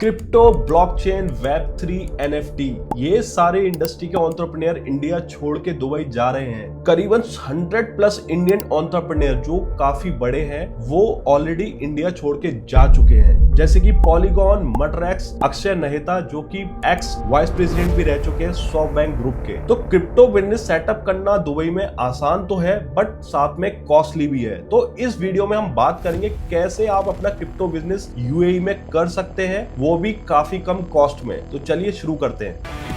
Crypto, blockchain, web 3, NFT, ये सारे industry के एंटरप्रेन्योर इंडिया छोड़ के दुबई जा रहे हैं। करीबन 100+ इंडियन एंटरप्रेन्योर जो काफी बड़े हैं वो ऑलरेडी इंडिया छोड़ के जा चुके हैं, जैसे कि पॉलीगॉन, मटरैक्स, अक्षय नहेता जो कि एक्स वाइस प्रेसिडेंट भी रह चुके हैं सॉफ्ट बैंक ग्रुप के। तो क्रिप्टो बिजनेस सेटअप करना दुबई में आसान तो है बट साथ में कॉस्टली भी है। तो इस वीडियो में हम बात करेंगे कैसे आप अपना क्रिप्टो बिजनेस यूएई में कर सकते हैं, वो भी काफी कम कॉस्ट में। तो चलिए शुरू करते हैं।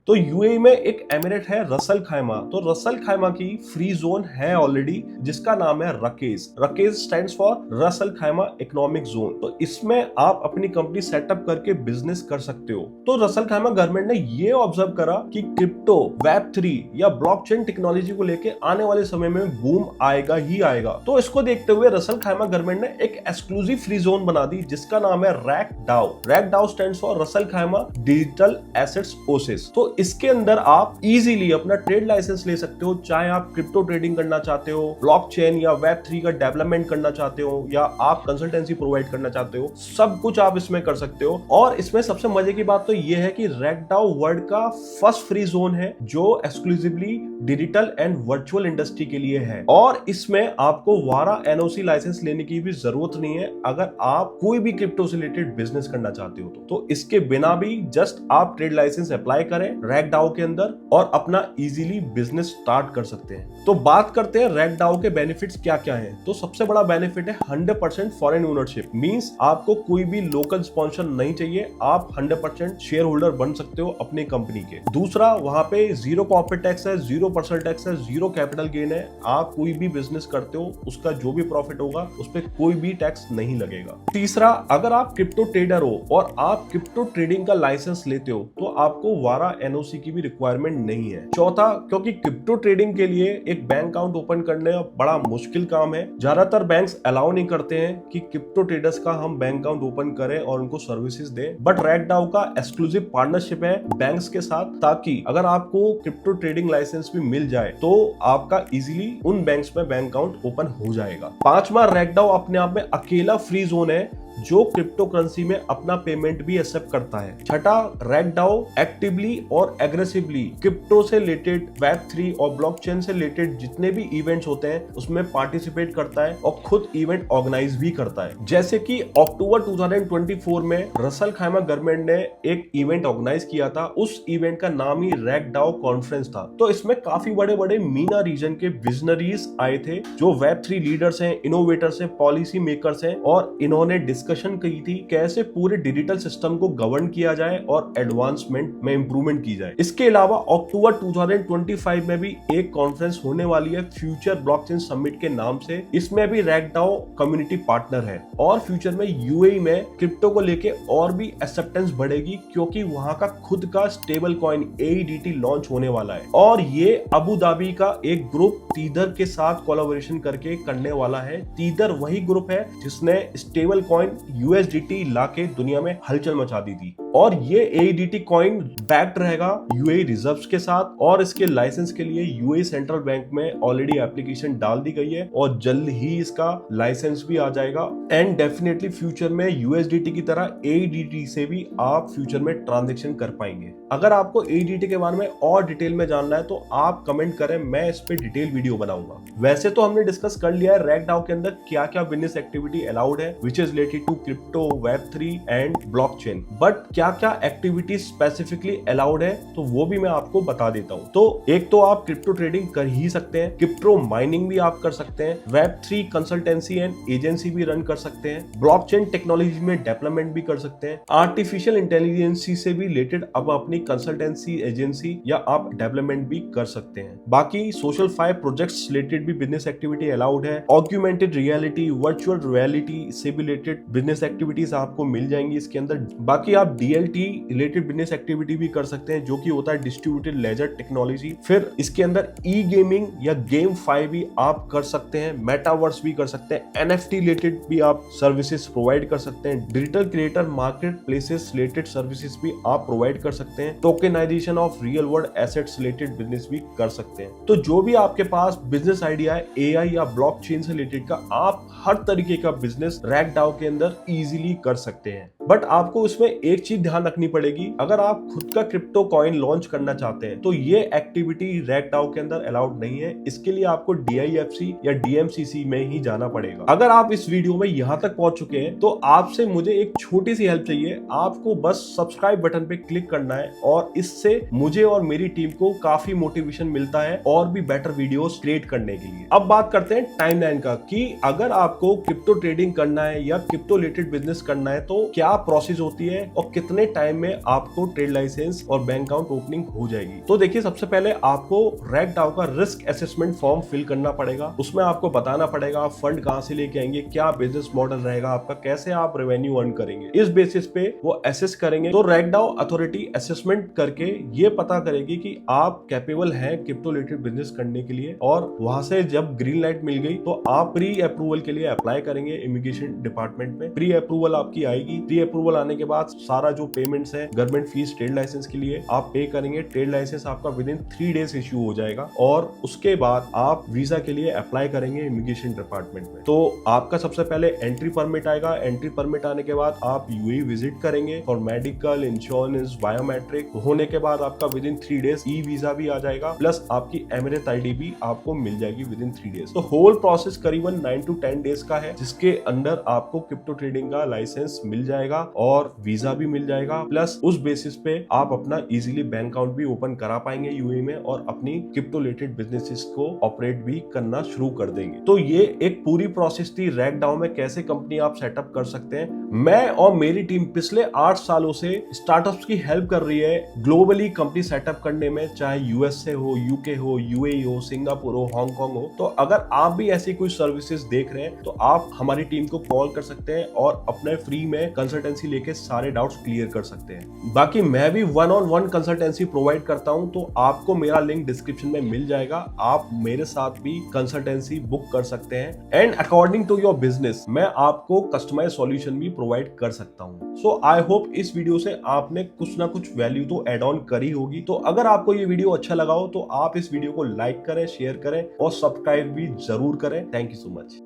तो यूएई में एक एमिरेट है रसल खैमा। तो रसल खैमा की फ्री जोन है ऑलरेडी, जिसका नाम है RAKEZ. RAKEZ stands for Ras Al Khaimah economic zone. तो इसमें आप अपनी कंपनी सेटअप करके बिजनेस कर सकते हो। तो रसल खैमा गवर्नमेंट ने ये ऑब्जर्व करा कि क्रिप्टो, वेब 3 या ब्लॉकचेन टेक्नोलॉजी को लेके आने वाले समय में बूम आएगा ही आएगा। तो इसको देखते हुए रसल खैमा गवर्नमेंट ने एक एक्सक्लूसिव फ्री जोन बना दी, जिसका नाम है RAK DAO. RAK DAO stands for Ras Al Khaimah digital assets oasis. तो इसके अंदर आप इजीली अपना ट्रेड लाइसेंस ले सकते हो, चाहे आप क्रिप्टो ट्रेडिंग करना चाहते हो, ब्लॉकचेन या वेब 3 का डेवलपमेंट करना चाहते हो, या आप कंसल्टेंसी प्रोवाइड करना चाहते हो, सब कुछ आप इसमें कर सकते हो। और इसमें सबसे मजे की बात तो ये है कि रैकडाओ वर्ल्ड का फर्स्ट फ्री जोन है जो exclusively digital and virtual industry के लिए है। और इसमें आपको वारा एनओसी लाइसेंस लेने की भी जरूरत नहीं है अगर आप कोई भी क्रिप्टो से रिलेटेड बिजनेस करना चाहते हो। तो इसके बिना भी जस्ट आप ट्रेड लाइसेंस अप्लाई करें रैकडाओ के अंदर और अपना इजीली बिजनेस स्टार्ट कर सकते हैं। तो बात करते हैं रैकडाओ के बेनिफिट्स क्या क्या हैं। तो सबसे बड़ा बेनिफिट है 100% फॉरेन ओनरशिप। मींस आपको कोई भी लोकल स्पॉन्सर नहीं चाहिए, आप 100% शेयर होल्डर बन सकते हो अपनी कंपनी के। दूसरा, वहां पे 0 कॉर्पोरेट टैक्स है, 0% टैक्स है, 0 कैपिटल गेन है। आप कोई भी बिजनेस करते हो उसका जो भी प्रॉफिट होगा उस पर कोई भी टैक्स नहीं लगेगा। तीसरा, अगर आप क्रिप्टो ट्रेडर हो और आप क्रिप्टो ट्रेडिंग का लाइसेंस लेते हो तो आपको वारा एनओसी की भी रिक्वायरमेंट नहीं है। चौथा, क्योंकि क्रिप्टो ट्रेडिंग के लिए एक बैंक अकाउंट ओपन करने बड़ा मुश्किल काम है, ज्यादातर बैंक्स अलाउ नहीं करते हैं कि क्रिप्टो ट्रेडर्स का हम बैंक अकाउंट ओपन करें और उनको सर्विसेज दें। बट रैकडाओ का एक्सक्लूसिव पार्टनरशिप है बैंक्स के साथ, ताकि अगर आपको क्रिप्टो ट्रेडिंग लाइसेंस भी मिल जाए तो आपका इजीली उन बैंक्स में बैंक अकाउंट ओपन हो जाएगा। पांचवा, रैकडाओ अपने आप में अकेला फ्री जोन है जो क्रिप्टो करेंसी में अपना पेमेंट भी एक्सेप्ट करता है। छठा, रैकडाओ एक्टिवली और एग्रेसिवली क्रिप्टो से रिलेटेड, वेब 3 और ब्लॉकचेन से रिलेटेड जितने भी इवेंट्स होते हैं उसमें पार्टिसिपेट करता है और खुद इवेंट ऑर्गेनाइज भी करता है। जैसे कि अक्टूबर 2024 में रसल खैमा गवर्नमेंट ने एक इवेंट ऑर्गेनाइज किया था। उस इवेंट का नाम ही रैकडाओ कॉन्फ्रेंस था। तो इसमें काफी बड़े बड़े मीना रीजन के विजनरीज आए थे जो वेब 3 लीडर्स हैं, इनोवेटर्स हैं, पॉलिसी मेकर्स हैं, और इन्होंने डिस्कशन की थी कैसे पूरे डिजिटल सिस्टम को गवर्न किया जाए और एडवांसमेंट में इंप्रूवमेंट की जाए। इसके अलावा अक्टूबर 2025 में भी एक कॉन्फ्रेंस होने वाली है फ्यूचर ब्लॉकचेन समिट के नाम से। इसमें भी रैकडाओ कम्युनिटी पार्टनर है और फ्यूचर में यूएई में क्रिप्टो को लेके और भी एक्सेप्टेंस बढ़ेगी, क्योंकि वहां का खुद का स्टेबल कॉइन AEDT लॉन्च होने वाला है। और ये अबू धाबी का एक ग्रुप तीदर के साथ कोलैबोरेशन करके करने वाला है। तीदर वही ग्रुप है जिसने स्टेबल कॉइन USDT लाके दुनिया में हलचल मचा दी थी। और ये AEDT कॉइन बैक्ड रहेगा यूएई रिजर्व्स के साथ, और इसके लाइसेंस के लिए यूएई सेंट्रल बैंक में ऑलरेडी एप्लीकेशन डाल दी गई है और जल्द ही इसका लाइसेंस भी आ जाएगा। एंड डेफिनेटली फ्यूचर में USDT की तरह AEDT से भी आप फ्यूचर में ट्रांजेक्शन कर पाएंगे। अगर आपको AEDT के बारे में और डिटेल में जानना है तो आप कमेंट करें, मैं इस पे डिटेल वीडियो बनाऊंगा। वैसे तो हमने डिस्कस कर लिया है रैकडाओ के अंदर क्या क्या बिजनेस एक्टिविटी अलाउड है which is related to crypto, web 3 and blockchain. But क्या क्या एक्टिविटी स्पेसिफिकली अलाउड है तो वो भी मैं आपको बता देता हूँ। तो एक तो आप क्रिप्टो ट्रेडिंग कर ही सकते हैं, क्रिप्टो माइनिंग भी आप कर सकते हैं, वेब 3 कंसल्टेंसी एंड एजेंसी भी रन कर सकते हैं, ब्लॉकचेन टेक्नोलॉजी में डेवलपमेंट भी कर सकते हैं, आर्टिफिशियल इंटेलिजेंस से भी रिलेटेड अब अपनी कंसल्टेंसी एजेंसी या आप डेवलपमेंट भी कर सकते हैं। बाकी सोशल 5 प्रोजेक्ट्स रिलेटेड भी बिजनेस एक्टिविटी अलाउड है। ऑग्यूमेंटेड रियलिटी, वर्चुअल रियलिटी से भी रिलेटेड बिजनेस एक्टिविटीज आपको मिल जाएंगी इसके अंदर। बाकी आप DLT रिलेटेड बिजनेस एक्टिविटी भी कर सकते हैं, जो कि होता है डिस्ट्रीब्यूटेड लेजर टेक्नोलॉजी। फिर इसके अंदर ई गेमिंग या गेम फाई भी आप कर सकते हैं, मेटावर्स भी कर सकते हैं, NFT रिलेटेड भी आप सर्विसेज प्रोवाइड कर सकते हैं, digital creator market places related services भी आप प्रोवाइड कर सकते हैं, tokenization of real world assets related business भी कर सकते हैं। तो जो भी आपके पास बिजनेस आइडिया है AI या ब्लॉकचेन से रिलेटेड का, आप हर तरीके का बिजनेस रैगडाओ के अंदर इजीली कर सकते हैं। बट आपको इसमें एक चीज ध्यान रखनी पड़ेगी, अगर आप खुद का क्रिप्टो कॉइन लॉन्च करना चाहते हैं तो ये एक्टिविटी रैगडाओ के अंदर अलाउड नहीं है। इसके लिए आपको DIFC या DMCC में ही जाना पड़ेगा। अगर आप इस वीडियो में यहां तक पहुंच चुके हैं तो आपसे मुझे एक छोटी सी हेल्प चाहिए। आपको बस सब्सक्राइब बटन पे क्लिक करना है और इससे मुझे और मेरी टीम को काफी मोटिवेशन मिलता है और भी बेटर वीडियोस क्रिएट करने के लिए। अब बात करते हैं टाइमलाइन का, कि अगर आपको क्रिप्टो ट्रेडिंग करना है या क्रिप्टो रिलेटेड बिजनेस करना है तो क्या प्रोसेस होती है और कितने टाइम में आपको ट्रेड लाइसेंस और बैंक अकाउंट ओपनिंग हो जाएगी। तो देखिए, सबसे पहले आपको रैगडाओ का रिस्क असेसमेंट फॉर्म फिल करना पड़ेगा। उसमें आपको बताना पड़ेगा आप फंड कहां से लेके आएंगे, क्या बिजनेस मॉडल रहेगा आपका, कैसे आप रेवेन्यू अर्न करेंगे। इस बेसिस पे वो असेस करेंगे। तो रैगडाओ अथॉरिटी असेसमेंट करके ये पता करेगी कि आप कैपेबल हैं क्रिप्टो रिलेटेड बिजनेस करने के लिए, और वहां से जब ग्रीन लाइट मिल गई तो आप प्री अप्रूवल के लिए अप्लाई करेंगे इमिग्रेशन डिपार्टमेंट में। प्री अप्रूवल आपकी आएगी। प्री अप्रूवल आने के बाद सारा जो पेमेंट्स है, गवर्नमेंट फीस, ट्रेड लाइसेंस के लिए आप पे करेंगे। ट्रेड लाइसेंस आपका विद इन 3 डेज इश्यू हो जाएगा और उसके बाद आप वीजा के लिए अप्लाई करेंगे इमिग्रेशन डिपार्टमेंट में। तो आपका सबसे पहले एंट्री परमिट आएगा। एंट्री परमिट आने के बाद आप UAE विजिट करेंगे और मेडिकल, इंश्योरेंस, बायोमेट्रिक होने के बाद आपका with in 3 days e visa भी आ जाएगा, प्लस आपकी एमिरेट ID भी आपको मिल जाएगी विद इन 3 डेज। तो होल प्रोसेस करीबन 9 to 10 डेज का है, जिसके अंदर आपको क्रिप्टो ट्रेडिंग का लाइसेंस मिल जाएगा और वीजा भी मिल जाएगा। प्लस उस बेसिस पे आप अपना इजीली बैंक अकाउंट भी ओपन करा पाएंगे UAE में और अपनी क्रिप्टो रिलेटेड बिजनेसेस को ऑपरेट भी करना शुरू कर देंगे। तो ये एक पूरी प्रोसेस थी रैगडाओ में कैसे कंपनी आप सेटअप कर सकते हैं। मैं और मेरी टीम पिछले 8 सालों से स्टार्टअप्स की हेल्प कर रही है ग्लोबली कंपनी सेटअप करने में, चाहे US से हो, UK हो, UAE हो, सिंगापुर हो, हांगकांग हो। तो अगर आप भी ऐसी कोई सर्विसेज देख रहे हैं तो आप हमारी टीम को कॉल कर सकते हैं और अपने फ्री में कंसल्टेंसी लेके सारे डाउट्स क्लियर कर सकते हैं। बाकी मैं भी 1-on-1 कंसल्टेंसी प्रोवाइड करता हूं, तो आपको मेरा लिंक डिस्क्रिप्शन में मिल जाएगा। आप मेरे साथ भी कंसल्टेंसी बुक कर सकते हैं and according to your business मैं आपको कस्टमाइज सॉल्यूशन भी प्रोवाइड कर सकता हूं। सो आई होप इस वीडियो से आपने कुछ ना कुछ वैल्यू तो एड ऑन करी होगी। तो अगर आपको ये वीडियो अच्छा लगा हो तो आप इस वीडियो को लाइक करें, शेयर करें और सब्सक्राइब भी जरूर करें। Thank you so much.